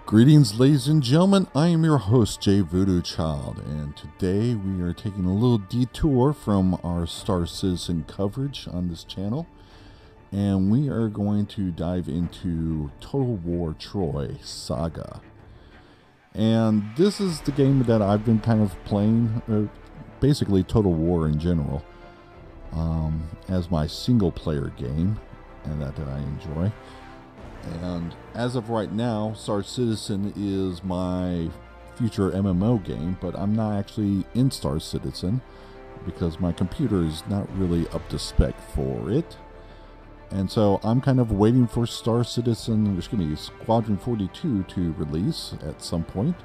Greetings, ladies and gentlemen. I am your host, Jay Voodoo Child, and today we are taking a little detour from our Star Citizen coverage on this channel, and we are going to dive into Total War Troy Saga. And this is the game that I've been kind of playing, basically Total War in general, as my single-player game, and that I enjoy. And as of right now, Star Citizen is my future MMO game, but I'm not actually in Star Citizen because my computer is not really up to spec for it. And so I'm kind of waiting for Star Citizen, Squadron 42 to release at some point.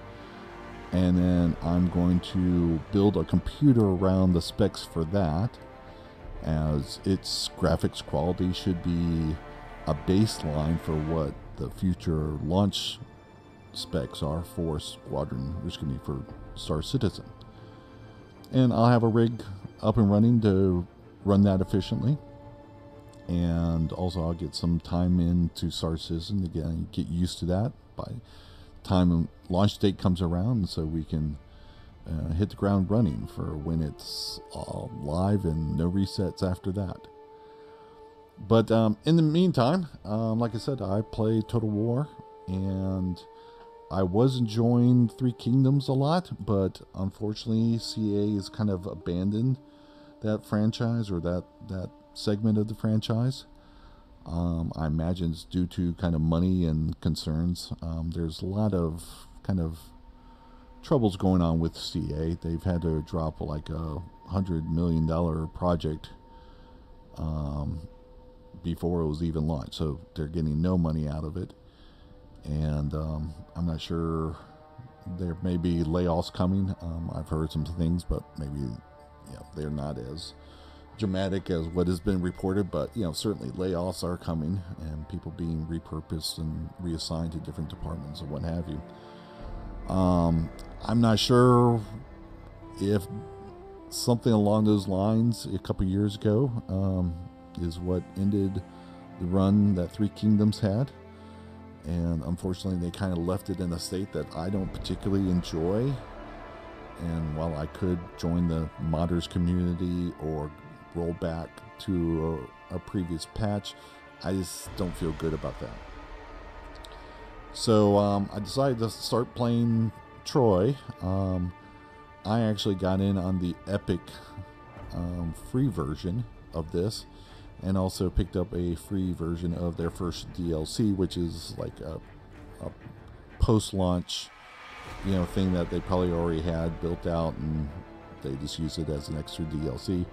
And then I'm going to build a computer around the specs for that, as its graphics quality should be a baseline for what the future launch specs are for for Star Citizen. And I'll have a rig up and running to run that efficiently. And also I'll get some time into Star Citizen to get used to that by the time launch date comes around, so we can hit the ground running for when it's all live and no resets after that. But in the meantime, like I said, I play Total War, and I was enjoying Three Kingdoms a lot, but unfortunately CA has kind of abandoned that franchise, or that segment of the franchise. I imagine it's due to kind of money and concerns. There's a lot of kind of troubles going on with CA. They've had to drop like a $100 million project before it was even launched, so they're getting no money out of it. And I'm not sure, there may be layoffs coming. I've heard some things, but maybe they're not as dramatic as what has been reported, but certainly layoffs are coming and people being repurposed and reassigned to different departments and what have you. I'm not sure if something along those lines a couple years ago is what ended the run that Three Kingdoms had, and unfortunately they kind of left it in a state that I don't particularly enjoy. And while I could join the modders community or roll back to a previous patch, I just don't feel good about that. So I decided to start playing Troy. I actually got in on the Epic free version of this, and also picked up a free version of their first DLC, which is like a post-launch thing that they probably already had built out, and they just use it as an extra DLC.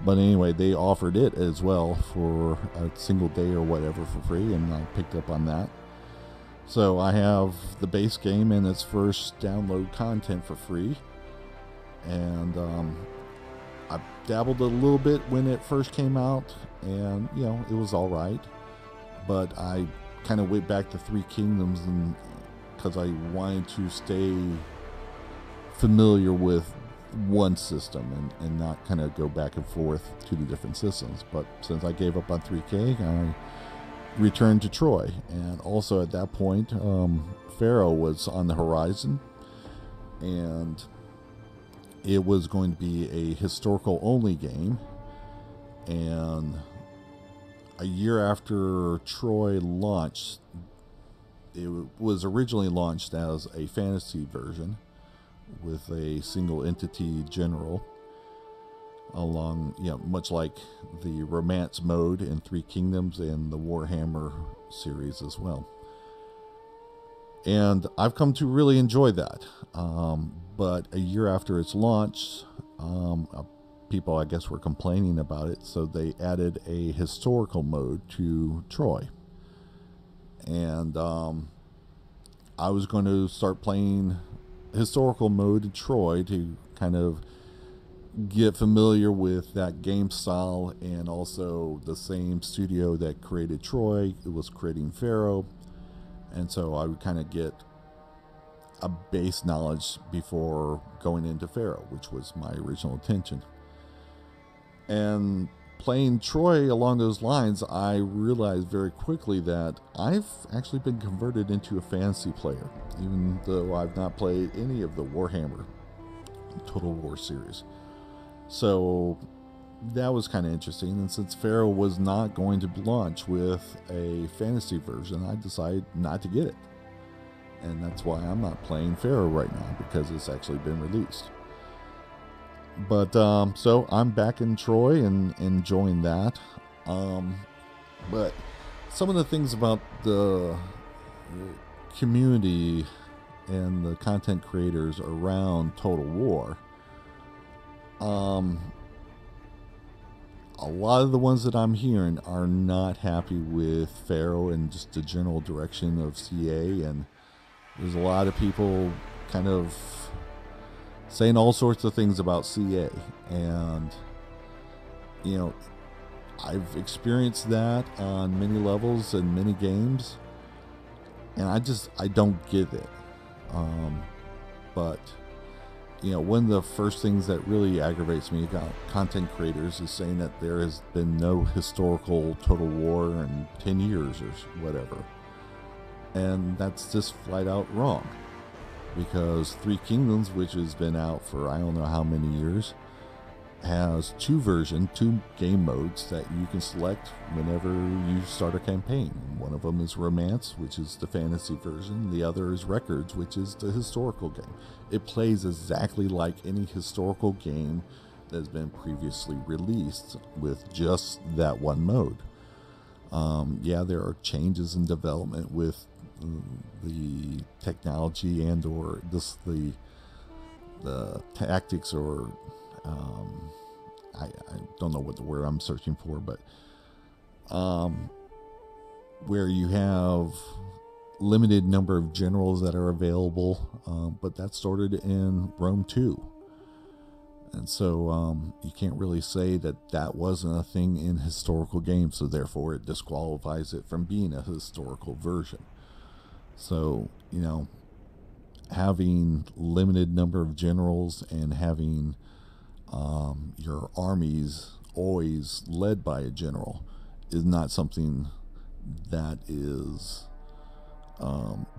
But anyway, they offered it as well for a single day or whatever for free, and I picked up on that. So I have the base game and its first download content for free, and I dabbled a little bit when it first came out, and it was all right. But I kind of went back to Three Kingdoms, and because I wanted to stay familiar with one system and not kind of go back and forth to the different systems. But since I gave up on 3K, I returned to Troy. And also at that point, Pharaoh was on the horizon, and it was going to be a historical only game. And a year after Troy launched, it was originally launched as a fantasy version with a single entity general, along much like the romance mode in Three Kingdoms and the Warhammer series as well. And I've come to really enjoy that. But a year after its launch, people, I guess, were complaining about it, so they added a historical mode to Troy. And I was going to start playing historical mode in Troy to kind of get familiar with that game style, and also the same studio that created Troy, it was creating Pharaoh. And so I would kind of get a base knowledge before going into Pharaoh, which was my original intention. And playing Troy along those lines, I realized very quickly that I've actually been converted into a fantasy player, even though I've not played any of the Warhammer Total War series. So that was kind of interesting. And since Pharaoh was not going to launch with a fantasy version, I decided not to get it. And that's why I'm not playing Pharaoh right now, because it's actually been released. But so I'm back in Troy and enjoying that. But some of the things about the community and the content creators around Total War, a lot of the ones that I'm hearing are not happy with Pharaoh and just the general direction of CA, and there's a lot of people kind of saying all sorts of things about CA. And you know, I've experienced that on many levels and many games, and I don't get it. But you know, one of the first things that really aggravates me about content creators is saying that there has been no historical Total War in 10 years or whatever. And that's just flat out wrong. Because Three Kingdoms, which has been out for I don't know how many years, has two game modes that you can select whenever you start a campaign. One of them is Romance, which is the fantasy version. The other is Records, which is the historical game. It plays exactly like any historical game that has been previously released with just that one mode. Yeah, there are changes in development with the technology and or the tactics, or I don't know what the word I'm searching for, but where you have limited number of generals that are available, but that started in Rome 2. And so you can't really say that that wasn't a thing in historical games, so therefore it disqualifies it from being a historical version. So, you know, having limited number of generals and having your armies always led by a general is not something that is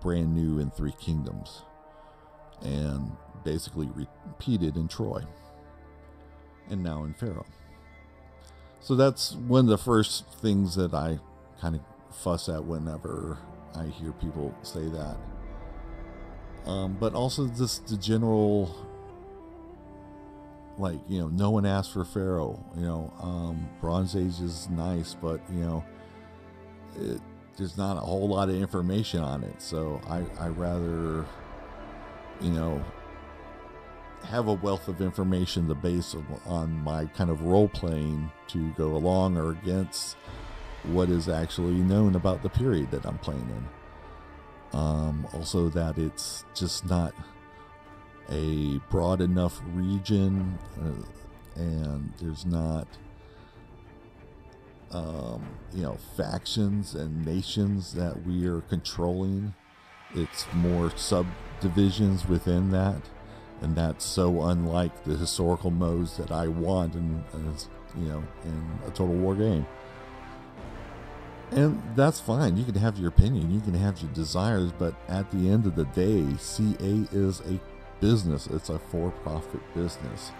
brand new in Three Kingdoms, and basically repeated in Troy and now in Pharaoh. So that's one of the first things that I kind of fuss at whenever I hear people say that. But also just the general, like, you know, no one asked for Pharaoh. You know, Bronze Age is nice, but, you know, there's not a whole lot of information on it. So I rather, you know, have a wealth of information to base on my kind of role playing to go along or against what is actually known about the period that I'm playing in. Also that it's just not a broad enough region, and there's not you know, factions and nations that we are controlling. It's more subdivisions within that, and that's so unlike the historical modes that I want in, you know, in a Total War game. And that's fine. You can have your opinion, you can have your desires, but at the end of the day, CA is a business. It's a for-profit business,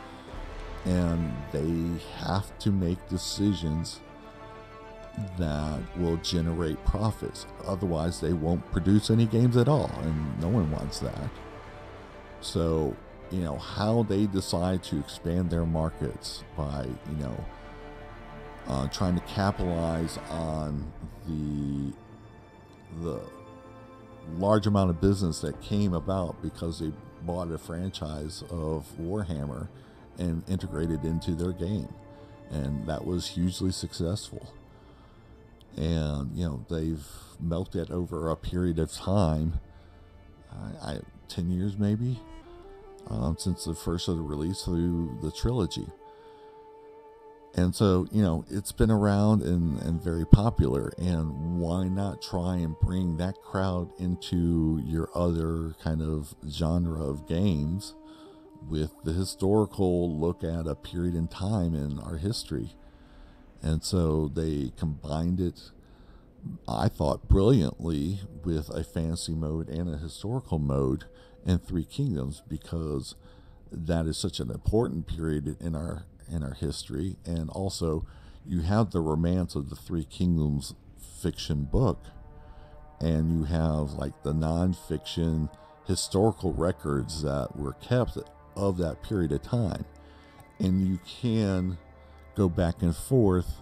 and they have to make decisions that will generate profits. Otherwise, they won't produce any games at all, and no one wants that. So, you know, how they decide to expand their markets by, you know, trying to capitalize on the large amount of business that came about because they bought a franchise of Warhammer and integrated into their game, and that was hugely successful. And, you know, they've milked it over a period of time, 10 years maybe, since the first of the release through the trilogy. And so, you know, it's been around and very popular, and why not try and bring that crowd into your other kind of genre of games with the historical look at a period in time in our history. And so they combined it, I thought, brilliantly with a fantasy mode and a historical mode in Three Kingdoms, because that is such an important period in our history. And also you have the romance of the Three Kingdoms fiction book, and you have like the non-fiction historical records that were kept of that period of time, and you can go back and forth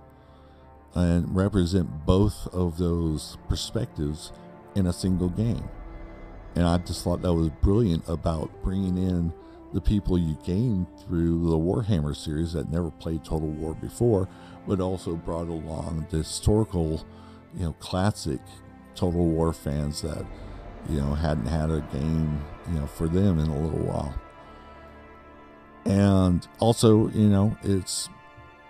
and represent both of those perspectives in a single game. And I just thought that was brilliant about bringing in the people you gained through the Warhammer series that never played Total War before, but also brought along the historical, classic Total War fans that, hadn't had a game, for them in a little while. And also, it's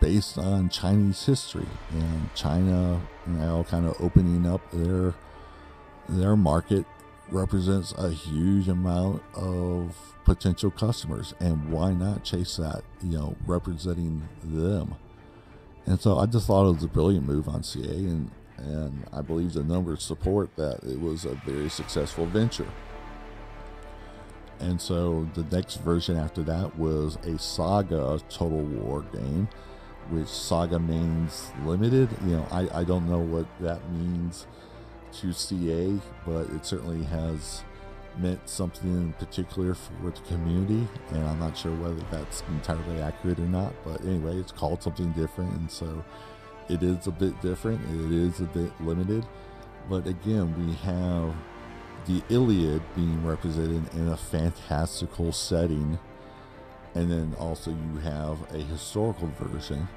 based on Chinese history, and China, kind of opening up their market represents a huge amount of potential customers, and why not chase that, representing them. And so I just thought it was a brilliant move on CA, and I believe the numbers support that it was a very successful venture. And so the next version after that was a Saga Total War game, which Saga means limited. I don't know what that means to CA, but it certainly has meant something in particular for the community, and I'm not sure whether that's entirely accurate or not. But anyway, it's called something different, and so it is a bit different. It is a bit limited. But again, we have the Iliad being represented in a fantastical setting, and then also you have a historical version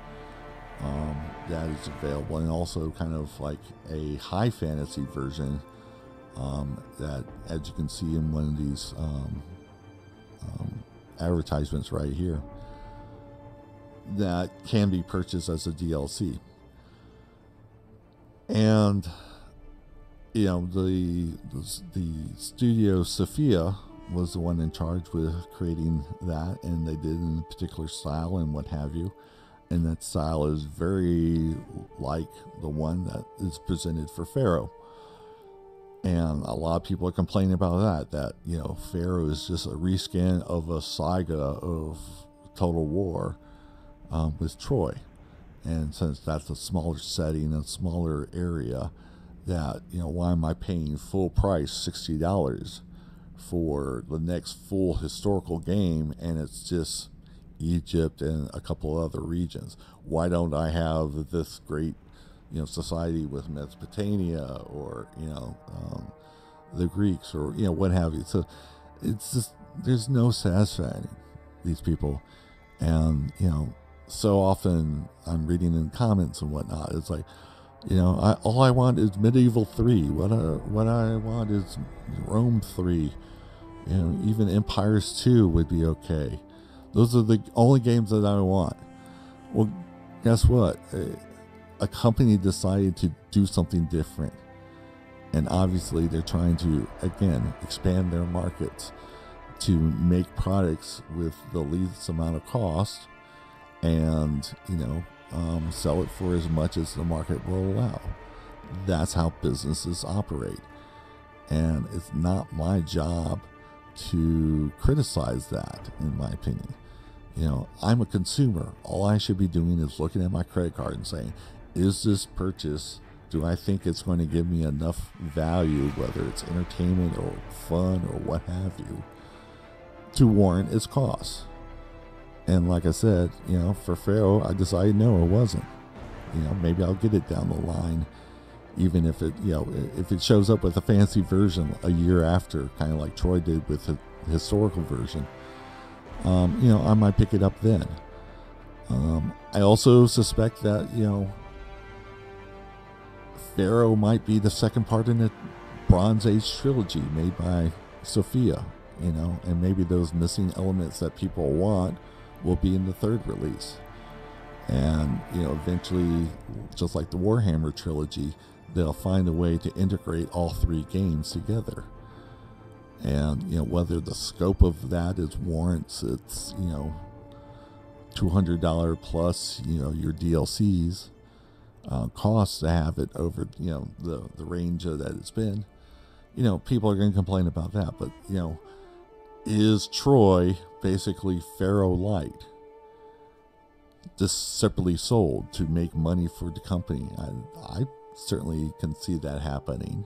that is available, and also kind of like a high fantasy version that, as you can see in one of these advertisements right here, that can be purchased as a DLC. And the studio Sophia was the one in charge with creating that, and they did in a particular style and what have you. And that style is very like the one that is presented for Pharaoh. And a lot of people are complaining about that Pharaoh is just a reskin of a saga of Total War with Troy. And since that's a smaller setting, a smaller area, that, why am I paying full price $60 for the next full historical game, and it's just Egypt and a couple other regions? Why don't I have this great, society with Mesopotamia, or, the Greeks, or, what have you? So it's just, there's no satisfying these people. And, so often I'm reading in comments and whatnot, it's like, all I want is Medieval 3. What I want is Rome 3. Even Empires 2 would be okay. Those are the only games that I want. Well, guess what? A company decided to do something different. And obviously they're trying to, again, expand their markets to make products with the least amount of cost, and, sell it for as much as the market will allow. That's how businesses operate. And it's not my job to criticize that, in my opinion. I'm a consumer. All I should be doing is looking at my credit card and saying, is this purchase, do I think it's going to give me enough value, whether it's entertainment or fun or what have you, to warrant its costs? And like I said, for Pharaoh, I decided no, it wasn't. Maybe I'll get it down the line, even if it, if it shows up with a fancy version a year after, kind of like Troy did with the historical version. I might pick it up then. I also suspect that, Pharaoh might be the second part in the Bronze Age trilogy made by Sophia, and maybe those missing elements that people want will be in the third release. And, eventually, just like the Warhammer trilogy, they'll find a way to integrate all three games together. And, whether the scope of that warrants it's, $200 plus, your DLCs, costs to have it over, the range that it's been, people are going to complain about that. But, is Troy basically Pharaoh Light, just separately sold to make money for the company? I certainly can see that happening.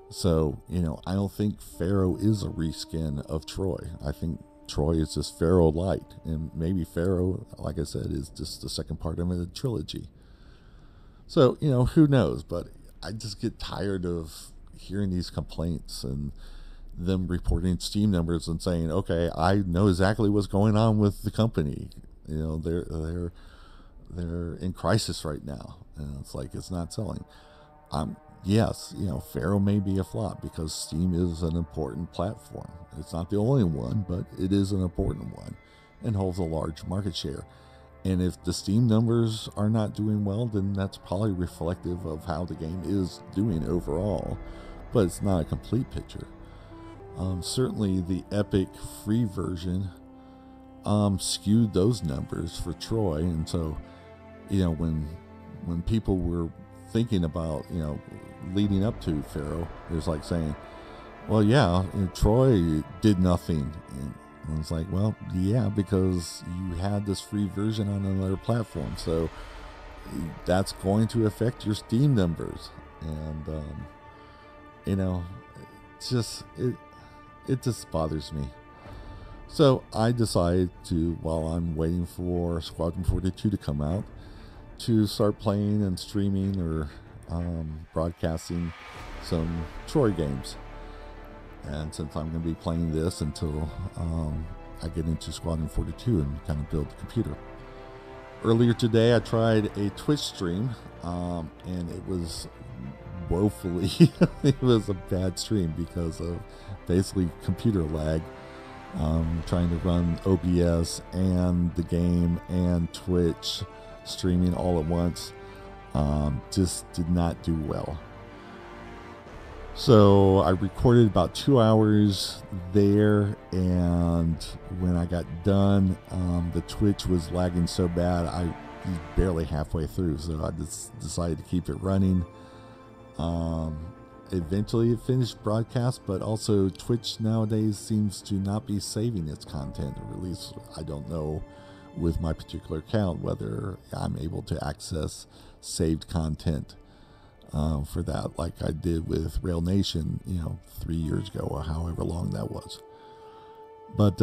So, I don't think Pharaoh is a reskin of Troy. I think Troy is just Pharaoh Light, and maybe Pharaoh, like I said, is just the second part of a trilogy. So, who knows? But I just get tired of hearing these complaints and them reporting Steam numbers and saying, okay, I know exactly what's going on with the company. They're in crisis right now, and it's like, it's not selling. Yes, Pharaoh may be a flop because Steam is an important platform. It's not the only one, but it is an important one and holds a large market share. And if the Steam numbers are not doing well, then that's probably reflective of how the game is doing overall, but it's not a complete picture. Certainly the Epic free version skewed those numbers for Troy, and so when people were thinking about leading up to Pharaoh, it was like saying, well, yeah, Troy did nothing, and it's like, well, yeah, because you had this free version on another platform, so that's going to affect your Steam numbers. And it just bothers me. So I decided to, while I'm waiting for Squadron 42 to come out, to start playing and streaming or broadcasting some Troy games. And since I'm going to be playing this until I get into Squadron 42 and kind of build the computer. Earlier today I tried a Twitch stream, and it was woefully it was a bad stream because of basically computer lag. Trying to run OBS and the game and Twitch streaming all at once just did not do well. So I recorded about 2 hours there, and when I got done, the Twitch was lagging so bad I was barely halfway through, so I just decided to keep it running. Eventually it finished broadcast, but also Twitch nowadays seems to not be saving its content, or at least I don't know with my particular account whether I'm able to access saved content for that, like I did with Rail Nation 3 years ago, or however long that was. But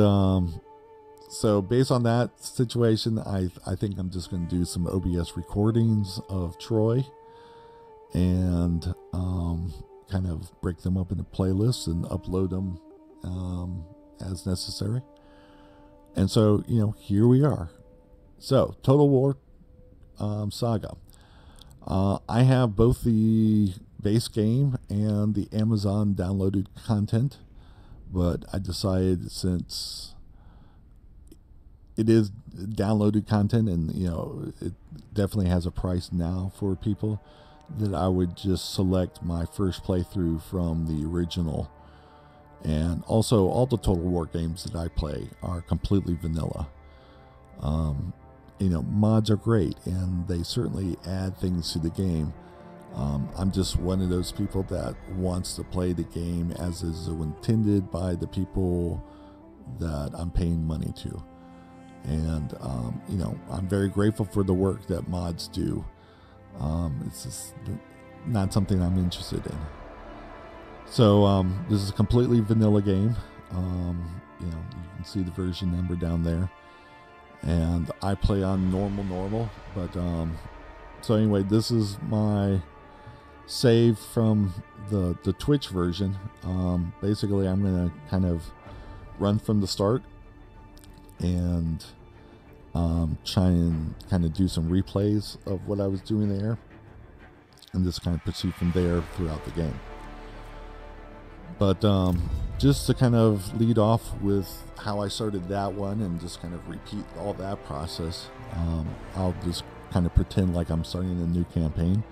so based on that situation, I think I'm just going to do some OBS recordings of Troy and kind of break them up into playlists and upload them as necessary. And so, here we are. So, Total War Saga. I have both the base game and the Amazon downloaded content, but I decided, since it is downloaded content and it definitely has a price now for people, that I would just select my first playthrough from the original. And also, all the Total War games that I play are completely vanilla. Mods are great, and they certainly add things to the game. I'm just one of those people that wants to play the game as is intended by the people that I'm paying money to. And, I'm very grateful for the work that mods do. It's just not something I'm interested in. So this is a completely vanilla game. You can see the version number down there, and I play on normal. But so anyway, this is my save from the Twitch version. Basically, I'm gonna kind of run from the start and try and kind of do some replays of what I was doing there, and just kind of proceed from there throughout the game. But just to kind of lead off with how I started that one and just kind of repeat all that process, I'll just kind of pretend like I'm starting a new campaign.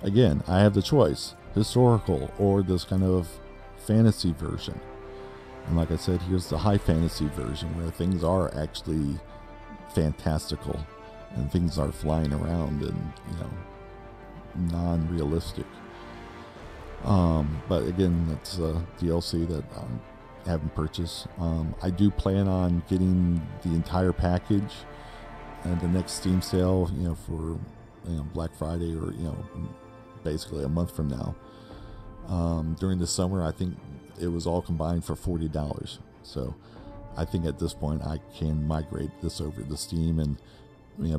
Again, I have the choice, historical or this kind of fantasy version. And like I said, here's the high fantasy version where things are actually fantastical and things are flying around and non-realistic. But again, that's DLC that I haven't purchased. I do plan on getting the entire package at the next Steam sale, for Black Friday, or basically a month from now. During the summer, I think it was all combined for $40. So I think at this point I can migrate this over to Steam and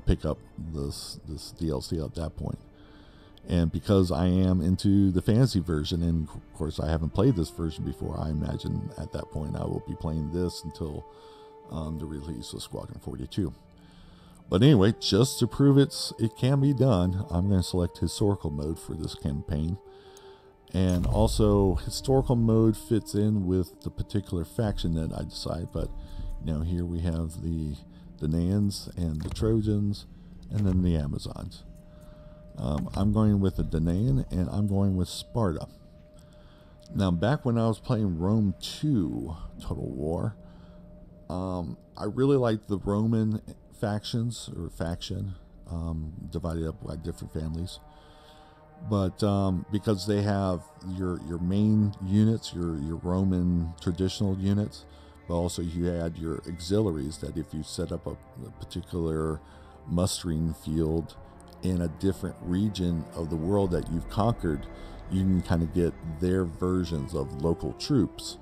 pick up this DLC at that point. And because I am into the fantasy version, and of course I haven't played this version before, I imagine at that point I will be playing this until the release of Squadron 42. But anyway, just to prove it can be done, I'm going to select historical mode for this campaign. And also, historical mode fits in with the particular faction that I decide. But here we have the Danaans and the Trojans, and then the Amazons. I'm going with the Danaan, and I'm going with Sparta. Now, back when I was playing Rome 2 Total War, I really liked the Roman factions, or faction, divided up by different families. But because they have your main units, your Roman traditional units, but also you had your auxiliaries that if you set up a particular mustering field in a different region of the world that you've conquered, you can kind of get their versions of local troops,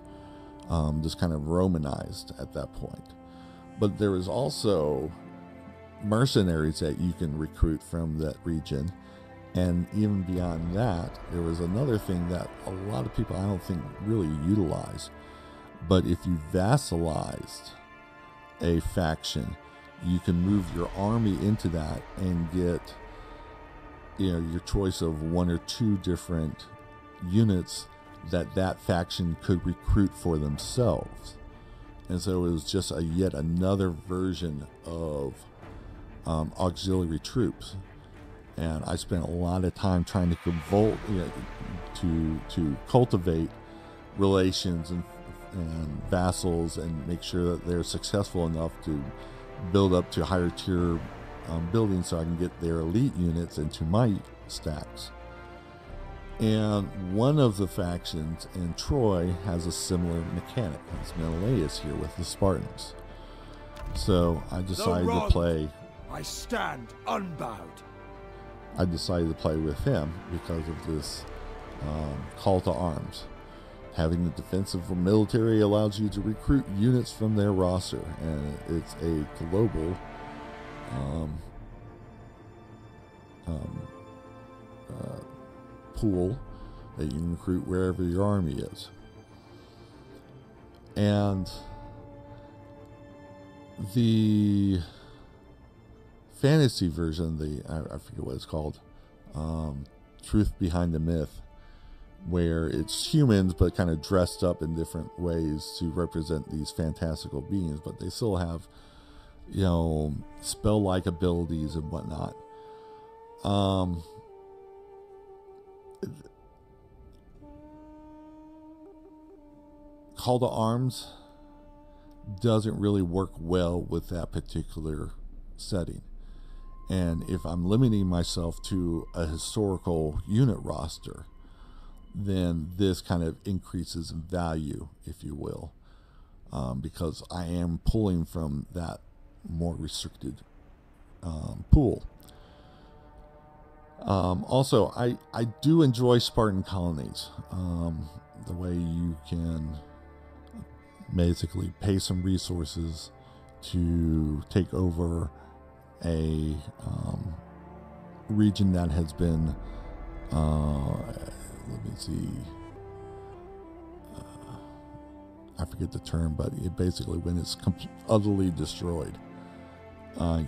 just kind of Romanized at that point. But there is also mercenaries that you can recruit from that region. And even beyond that, there was another thing that a lot of people I don't think really utilize. But if you vassalized a faction, you can move your army into that and get your choice of one or two different units that faction could recruit for themselves. And so it was just yet another version of auxiliary troops. And I spent a lot of time trying to cultivate relations and vassals and make sure that they're successful enough to build up to higher tier buildings so I can get their elite units into my stacks. And one of the factions in Troy has a similar mechanic. It's Menelaus here with the Spartans. So I decided to play. I stand unbowed. I decided to play with him because of this call to arms. Having the defensive military allows you to recruit units from their roster, and it's a global pool that you can recruit wherever your army is. And the fantasy version, I forget what it's called, Truth Behind the Myth, where it's humans but kind of dressed up in different ways to represent these fantastical beings, but they still have spell-like abilities and whatnot. Call to Arms doesn't really work well with that particular setting. And if I'm limiting myself to a historical unit roster, then this kind of increases in value, if you will, because I am pulling from that more restricted pool. Also, I do enjoy Spartan colonies. The way you can basically pay some resources to take over a region that has been, let me see, I forget the term, but it basically, when it's utterly destroyed,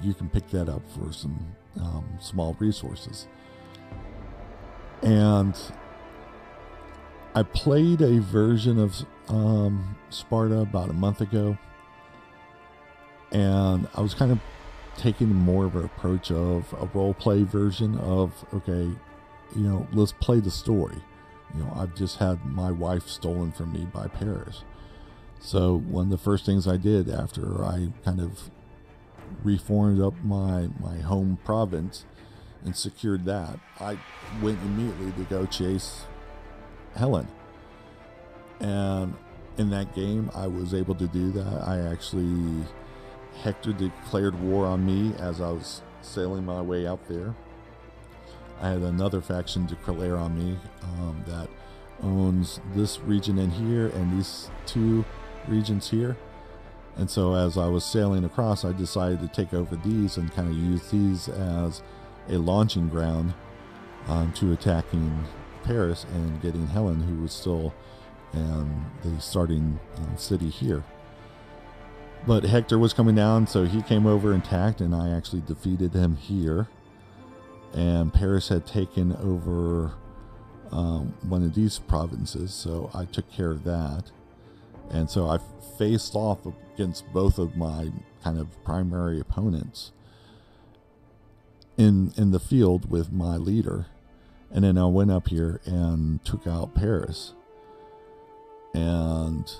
you can pick that up for some small resources. And I played a version of Sparta about a month ago, and I was kind of taking more of an approach of a role play version of, okay, let's play the story. I've just had my wife stolen from me by Paris. So one of the first things I did after I kind of reformed up my home province and secured that, I went immediately to go chase Helen. And in that game, I was able to do that. I actually, Hector declared war on me as I was sailing my way out there. I had another faction declare on me that owns this region in here and these two regions here. And so as I was sailing across, I decided to take over these and kind of use these as a launching ground to attacking Paris and getting Helen, who was still in the starting city here. But Hector was coming down, so he came over and attacked, and I actually defeated him here. And Paris had taken over one of these provinces, so I took care of that. And so I faced off against both of my kind of primary opponents in the field with my leader. And then I went up here and took out Paris. And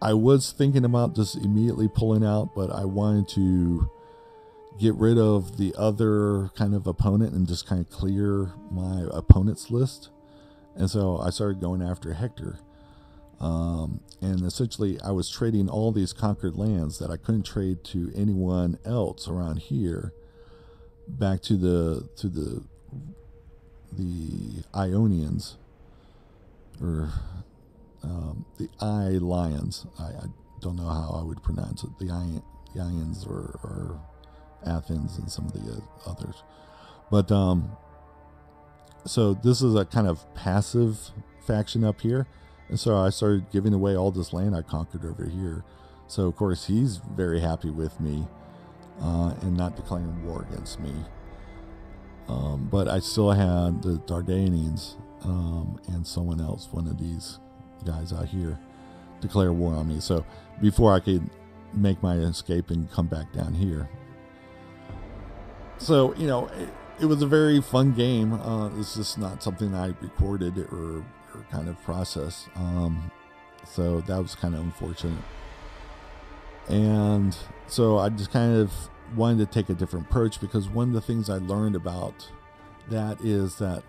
I was thinking about just immediately pulling out, but I wanted to get rid of the other kind of opponent and just kind of clear my opponent's list. And so I started going after Hector. And essentially I was trading all these conquered lands that I couldn't trade to anyone else around here back to the Ionians, or the Lions. I don't know how I would pronounce it. The Ions or Athens and some of the others. But so this is a kind of passive faction up here. And so I started giving away all this land I conquered over here. So of course he's very happy with me and not declaring war against me. But I still had the Dardanians and someone else, one of these guys out here, declare war on me. So before I could make my escape and come back down here. So, you know, it was a very fun game. It's just not something I recorded or kind of processed. So that was kind of unfortunate. And so I just kind of wanted to take a different approach, because one of the things I learned about that is that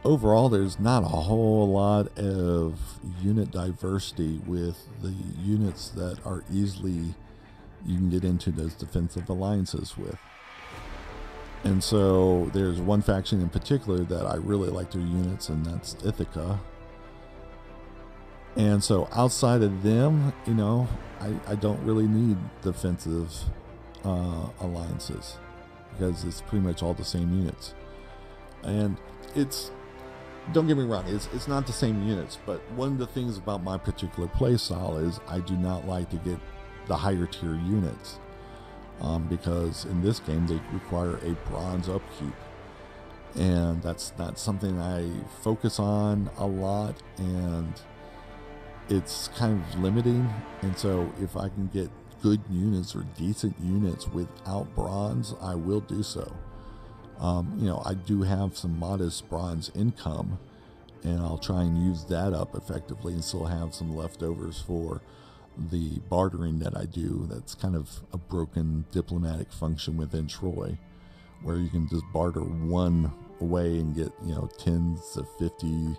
overall there's not a whole lot of unit diversity with the units that are easily, you can get into those defensive alliances with. And so there's one faction in particular that I really like their units, and that's Ithaca. And so outside of them, you know, I don't really need defensive alliances, because it's pretty much all the same units. And it's, don't get me wrong, it's not the same units, but one of the things about my particular play style is I do not like to get the higher tier units, because in this game they require a bronze upkeep, and that's not something I focus on a lot, and it's kind of limiting. And so if I can get good units or decent units without bronze, I will do so. You know, I do have some modest bronze income, and I'll try and use that up effectively and still have some leftovers for the bartering that I do. That's kind of a broken diplomatic function within Troy, where you can just barter one away and get, you know, 10 to 50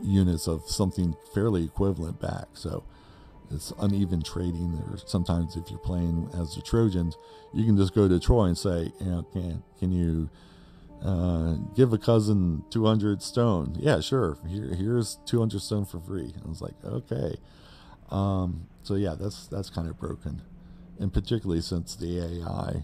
units of something fairly equivalent back. So it's uneven trading. Or sometimes if you're playing as the Trojans, you can just go to Troy and say, you know, can you give a cousin 200 stone? Yeah, sure. Here's 200 stone for free. I was like, okay. So yeah, that's kind of broken, and particularly since the AI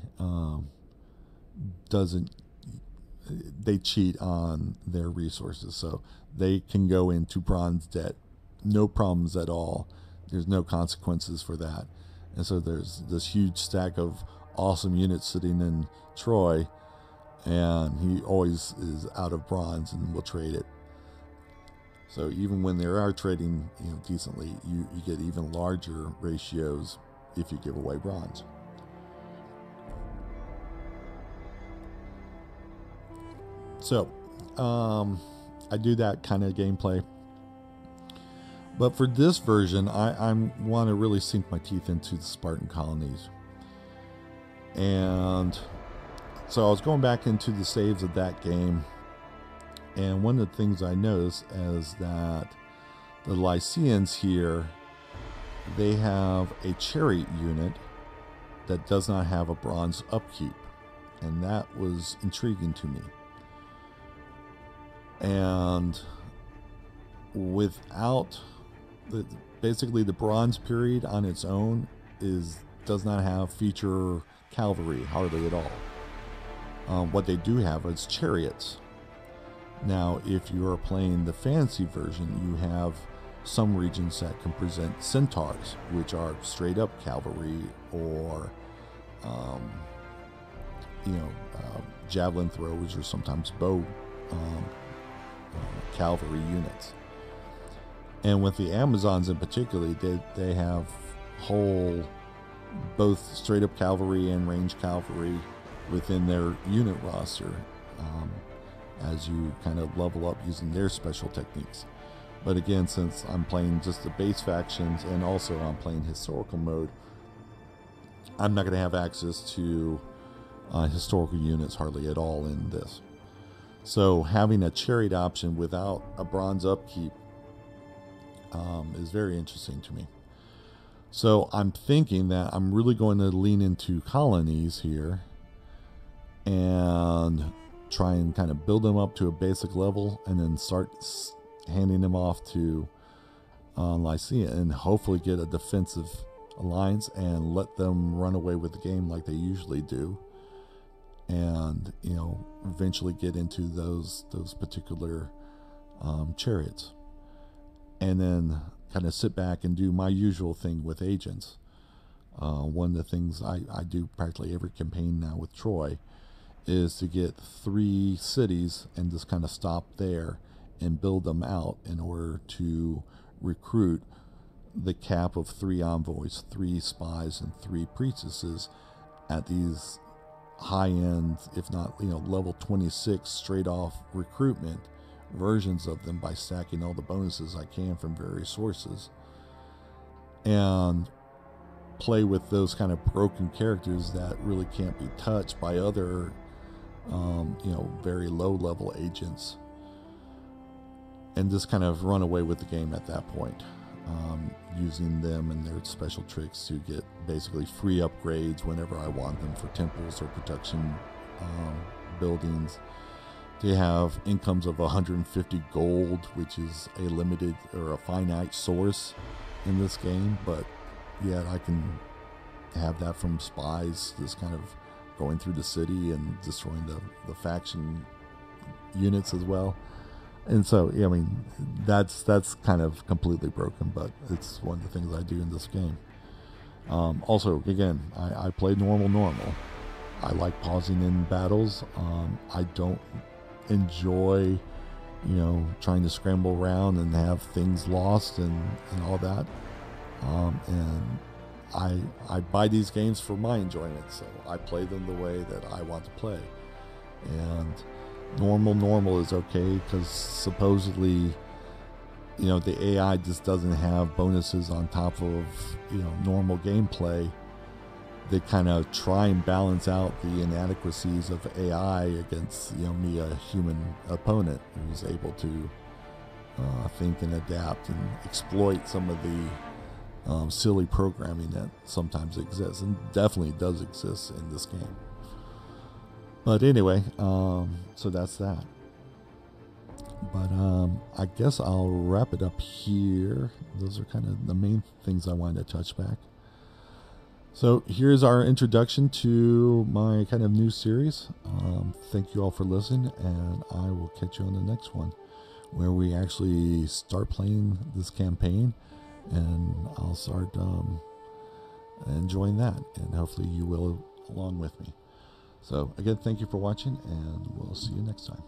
they cheat on their resources, so they can go into bronze debt, no problems at all. There's no consequences for that. And so there's this huge stack of awesome units sitting in Troy, and he always is out of bronze and will trade it. So even when they are trading, you know, decently, you get even larger ratios if you give away bronze. So I do that kind of gameplay. But for this version, I want to really sink my teeth into the Spartan colonies. And so I was going back into the saves of that game, and one of the things I noticed is that the Lycians here, they have a chariot unit that does not have a bronze upkeep, and that was intriguing to me. And without basically the bronze period on its own does not have feature cavalry hardly at all. What they do have is chariots. Now, if you are playing the fantasy version, you have some regions that can present centaurs, which are straight up cavalry, or javelin throwers, or sometimes bow cavalry units. And with the Amazons in particular, they have whole both straight up cavalry and ranged cavalry within their unit roster, as you kind of level up using their special techniques. But again, since I'm playing just the base factions and also I'm playing historical mode, I'm not going to have access to historical units hardly at all in this. So having a chariot option without a bronze upkeep is very interesting to me. So I'm thinking that I'm really going to lean into colonies here and try and kind of build them up to a basic level, and then start handing them off to Lycia, and hopefully get a defensive alliance and let them run away with the game like they usually do, and eventually get into those particular chariots, and then kind of sit back and do my usual thing with agents. One of the things I do practically every campaign now with Troy is to get 3 cities and just kind of stop there and build them out in order to recruit the cap of 3 envoys, 3 spies, and 3 priestesses at these high-end, if not level 26 straight off recruitment versions of them, by stacking all the bonuses I can from various sources, and play with those kind of broken characters that really can't be touched by other very low level agents, and just kind of run away with the game at that point, using them and their special tricks to get basically free upgrades whenever I want them for temples or protection buildings. They have incomes of 150 gold, which is a limited or a finite source in this game, but yet I can have that from spies just kind of going through the city and destroying the faction units as well. And so, I mean, that's kind of completely broken, but it's one of the things I do in this game. Also, again, I play normal. I like pausing in battles. I don't enjoy, trying to scramble around and have things lost and all that. And I buy these games for my enjoyment, so I play them the way that I want to play. And normal is okay, because supposedly, the AI just doesn't have bonuses on top of, normal gameplay. They kind of try and balance out the inadequacies of AI against, me, a human opponent who's able to think and adapt and exploit some of the silly programming that sometimes exists, and definitely does exist in this game. But anyway, so that's that. But I guess I'll wrap it up here. Those are kind of the main things I wanted to touch back. So here's our introduction to my kind of new series. Thank you all for listening, and I will catch you on the next one, where we actually start playing this campaign, and I'll start enjoying that, and hopefully you will along with me. So again, thank you for watching, and we'll see you next time.